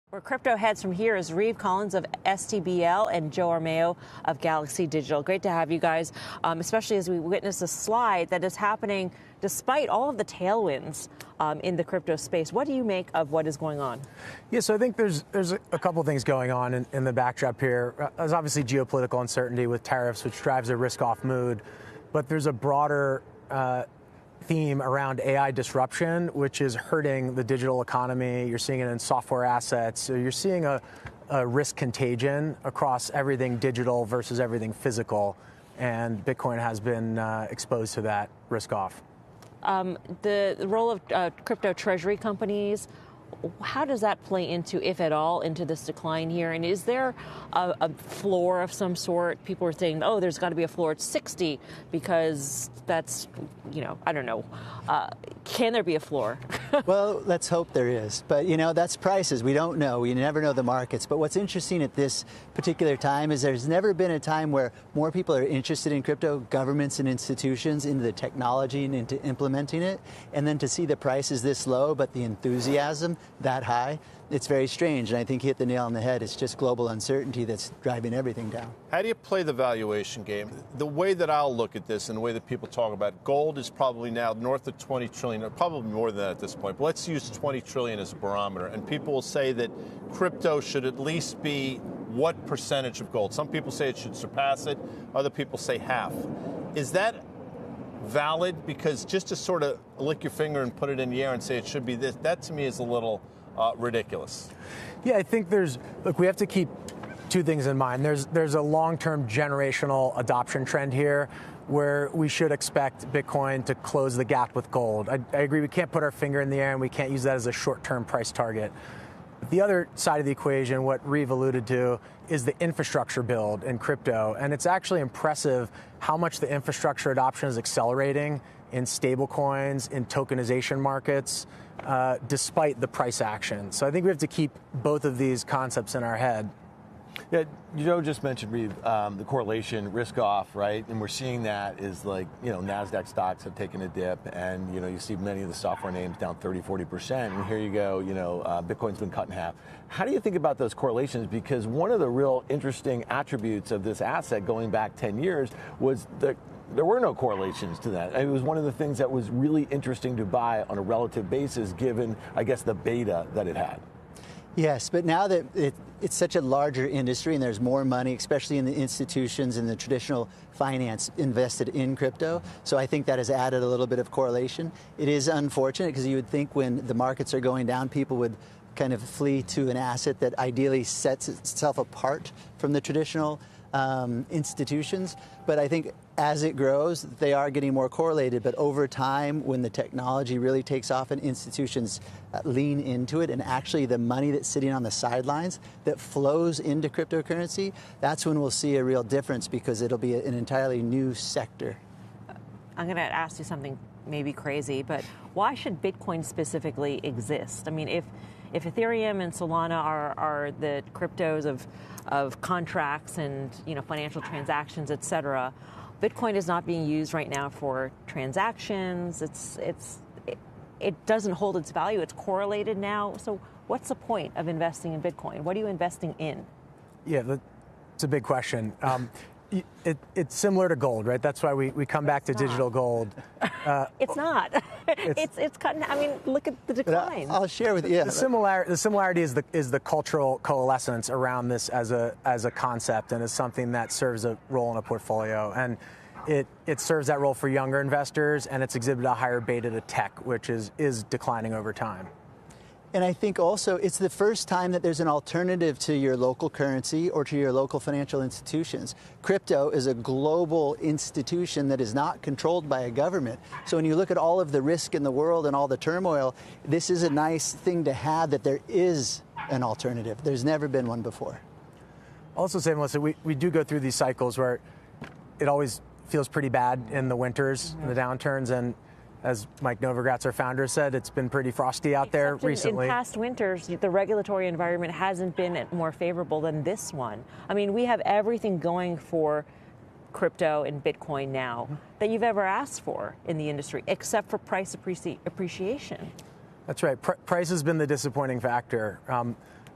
Where crypto heads from here is Reeve Collins of STBL and Joe Armao of Galaxy Digital. Great to have you guys, especially as we witness a slide that is happening despite all of the tailwinds in the crypto space. What do you make of what is going on? Yeah, so I think there's a couple things going on in the backdrop here. There's obviously geopolitical uncertainty with tariffs, which drives a risk-off mood, but there's a broader theme around AI disruption, which is hurting the digital economy. You're seeing it in software assets. So you're seeing a risk contagion across everything digital versus everything physical. And Bitcoin has been exposed to that risk off. The role of crypto treasury companies, how does that play into, if at all, into this decline here? And is there a floor of some sort? People are saying, oh, there's got to be a floor at 60 because that's, I don't know. Can there be a floor? Well, let's hope there is. But, that's prices. We don't know. We never know the markets. But what's interesting at this particular time is there's never been a time where more people are interested in crypto, governments and institutions, into the technology and into implementing it. And then to see the prices this low, but the enthusiasm that high, it's very strange. And I think you hit the nail on the head. It's just global uncertainty that's driving everything down. How do you play the valuation game? The way that I'll look at this and the way that people talk about it, gold is probably now north of 20 trillion, or probably more than that at this point. But let's use 20 trillion as a barometer. And people will say that crypto should at least be what percentage of gold? Some people say it should surpass it. Other people say half. Is that valid? Because just to sort of lick your finger and put it in the air and say it should be this, that to me is a little ridiculous. Yeah, I think we have to keep two things in mind. There's a long-term generational adoption trend here where we should expect Bitcoin to close the gap with gold. I agree, we can't put our finger in the air and we can't use that as a short-term price target. But the other side of the equation, what Reeve alluded to, is the infrastructure build in crypto. And it's actually impressive how much the infrastructure adoption is accelerating in stablecoins, in tokenization markets, despite the price action. So I think we have to keep both of these concepts in our head. Yeah, Joe just mentioned, Reeve, the correlation, risk off, right? And we're seeing that is like, NASDAQ stocks have taken a dip and, you see many of the software names down 30, 40%. And here you go, Bitcoin's been cut in half. How do you think about those correlations? Because one of the real interesting attributes of this asset going back 10 years was that there were no correlations to that. It was one of the things that was really interesting to buy on a relative basis, given, I guess, the beta that it had. Yes, but now that it's such a larger industry and there's more money, especially in the institutions and the traditional finance invested in crypto, so I think that has added a little bit of correlation. It is unfortunate because you would think when the markets are going down, people would kind of flee to an asset that ideally sets itself apart from the traditional institutions. But I think as it grows, they are getting more correlated. But over time, when the technology really takes off and institutions lean into it, and actually the money that's sitting on the sidelines that flows into cryptocurrency, that's when we'll see a real difference because it'll be an entirely new sector. I'm going to ask you something maybe crazy, but why should Bitcoin specifically exist? I mean, if Ethereum and Solana are the cryptos of contracts and financial transactions, et cetera, Bitcoin is not being used right now for transactions. It doesn't hold its value. It's correlated now. So what's the point of investing in Bitcoin? What are you investing in? Yeah, that's a big question. It's similar to gold, right? That's why we come back to digital gold. It's not. It's cutting. I mean, look at the decline. I'll share with you. The similarity is the cultural coalescence around this as a concept and as something that serves a role in a portfolio. And it serves that role for younger investors, and it's exhibited a higher beta to tech, which is declining over time. And I think also it's the first time that there's an alternative to your local currency or to your local financial institutions. Crypto is a global institution that is not controlled by a government. So when you look at all of the risk in the world and all the turmoil, this is a nice thing to have, that there is an alternative. There's never been one before. I'll also say, Melissa, we do go through these cycles where it always feels pretty bad in the winters, in the downturns, and as Mike Novogratz, our founder, said, it's been pretty frosty out there recently. In past winters, the regulatory environment hasn't been more favorable than this one. I mean, we have everything going for crypto and Bitcoin now that you've ever asked for in the industry, except for price appreciation. That's right. Price has been the disappointing factor.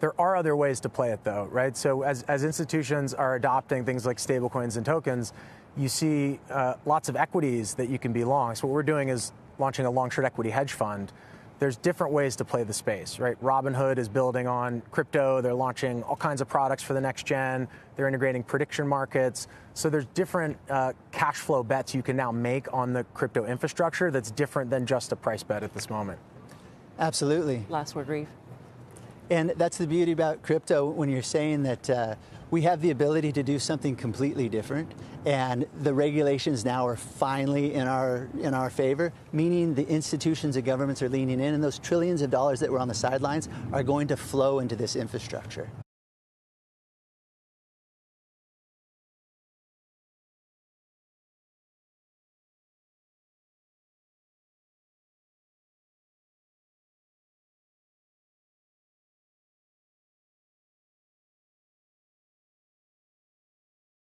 There are other ways to play it, though, right? So as institutions are adopting things like stablecoins and tokens, you see lots of equities that you can be long. So what we're doing is launching a long-short equity hedge fund. There's different ways to play the space, right? Robinhood is building on crypto. They're launching all kinds of products for the next gen. They're integrating prediction markets. So there's different cash flow bets you can now make on the crypto infrastructure that's different than just a price bet at this moment. Absolutely. Last word, Reeve. And that's the beauty about crypto when you're saying that we have the ability to do something completely different, and the regulations now are finally in our favor, meaning the institutions and governments are leaning in, and those trillions of dollars that were on the sidelines are going to flow into this infrastructure.